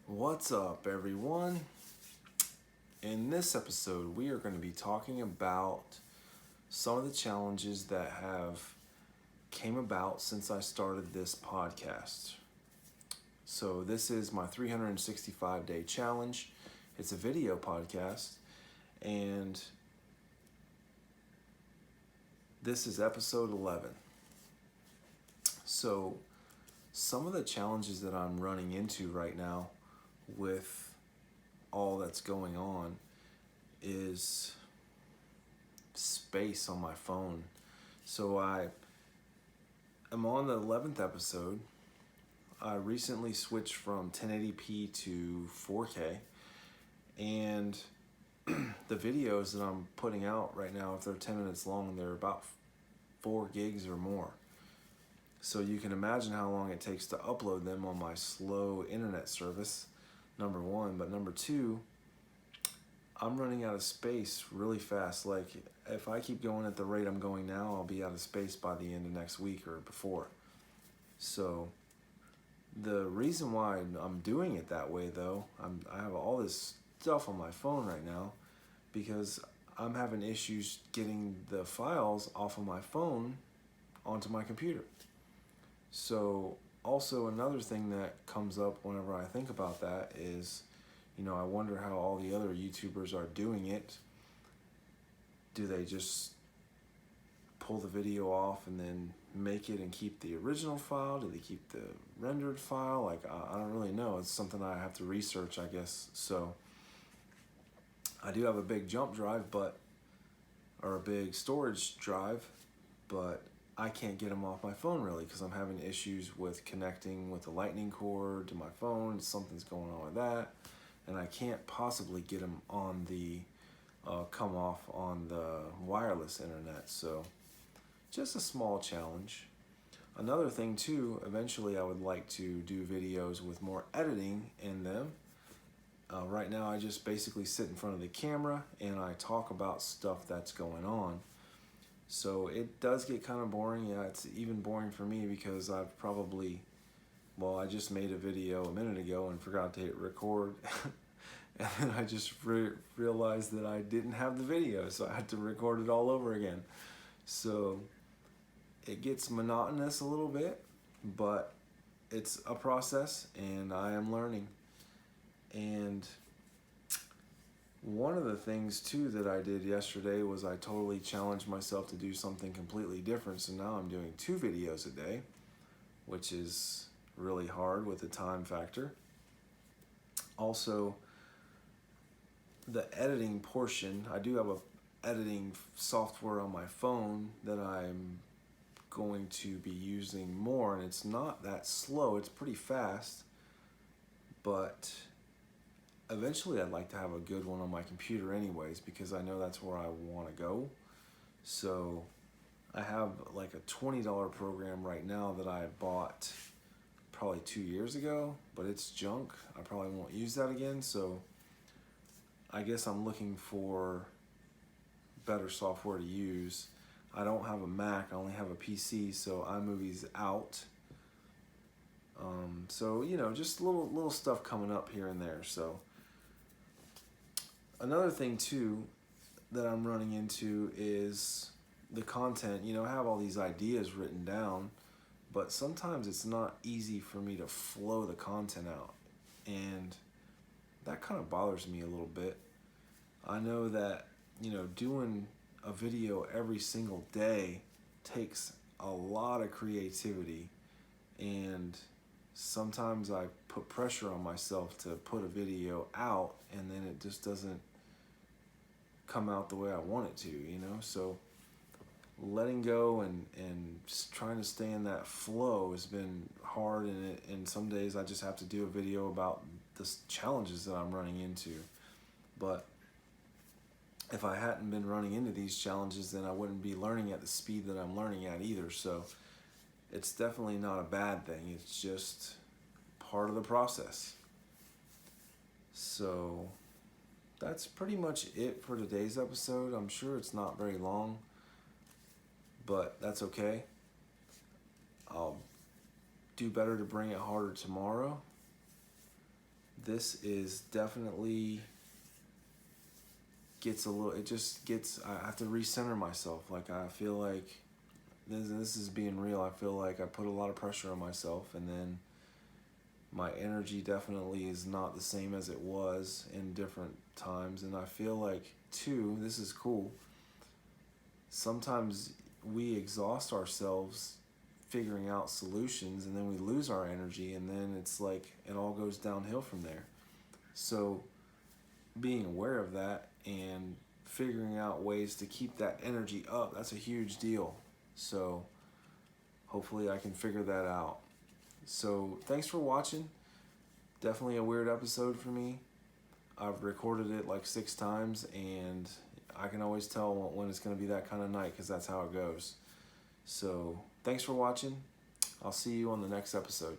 What's up, everyone? In this episode, we are going to be talking about some of the challenges that have came about since I started this podcast. So this is my 365-day challenge. It's a video podcast, and this is episode 11. So some of the challenges that I'm running into right now with all that's going on is space on my phone. So I am on the 11th episode. I recently switched from 1080p to 4K, and the videos that I'm putting out right now, if they're 10 minutes long, they're about 4 gigs or more. So you can imagine how long it takes to upload them on my slow internet service, number one. But number two, I'm running out of space really fast. Like, if I keep going at the rate I'm going now, I'll be out of space by the end of next week or before. So the reason why I'm doing it that way, though, I have all this stuff on my phone right now because I'm having issues getting the files off of my phone onto my computer. So also another thing that comes up whenever I think about that is, I wonder how all the other YouTubers are doing it. Do they just pull the video off and then make it and keep the original file? Do they keep the rendered file? Like, I don't really know. It's something I have to research, I guess. So I do have a big jump drive, or a big storage drive, but I can't get them off my phone really because I'm having issues with connecting with the lightning cord to my phone. Something's going on with that, and I can't possibly get them on the come off on the wireless internet. So just a small challenge. Another thing too, eventually I would like to do videos with more editing in them. Right now I just basically sit in front of the camera and I talk about stuff that's going on. So it does get kind of boring. Yeah, it's even boring for me because I just made a video a minute ago and forgot to hit record. And then I just realized that I didn't have the video, so I had to record it all over again. So it gets monotonous a little bit, but it's a process and I am learning. And one of the things too that I did yesterday was I totally challenged myself to do something completely different. So now I'm doing 2 videos a day, which is really hard with the time factor. Also, the editing portion, I do have a editing software on my phone that I'm going to be using more, and it's not that slow. It's pretty fast, but eventually I'd like to have a good one on my computer anyways, because I know that's where I want to go. So I have like a $20 program right now that I bought probably 2 years ago, but it's junk. I probably won't use that again. So I guess I'm looking for better software to use. I don't have a Mac, I only have a PC, so iMovie's out. So just little stuff coming up here and there. So another thing too that I'm running into is the content. I have all these ideas written down, but sometimes it's not easy for me to flow the content out, and that kind of bothers me a little bit. I know that doing a video every single day takes a lot of creativity, and sometimes I put pressure on myself to put a video out and then it just doesn't come out the way I want it to, so letting go and just trying to stay in that flow has been hard, and some days I just have to do a video about the challenges that I'm running into. But if I hadn't been running into these challenges, then I wouldn't be learning at the speed that I'm learning at either. So it's definitely not a bad thing. It's just part of the process. So that's pretty much it for today's episode. I'm sure it's not very long, but that's okay. I'll do better to bring it harder tomorrow. this is definitely gets a little, it just gets, I have to recenter myself. Like, I feel like this is being real. I feel like I put a lot of pressure on myself, and then my energy definitely is not the same as it was in different times. And I feel like, too, this is cool, sometimes we exhaust ourselves figuring out solutions, and then we lose our energy, and then it's like it all goes downhill from there. So being aware of that and figuring out ways to keep that energy up, that's a huge deal. So hopefully I can figure that out. So thanks for watching. Definitely a weird episode for me. I've recorded it like 6 times, and I can always tell when it's going to be that kind of night, because that's how it goes. So thanks for watching. I'll see you on the next episode.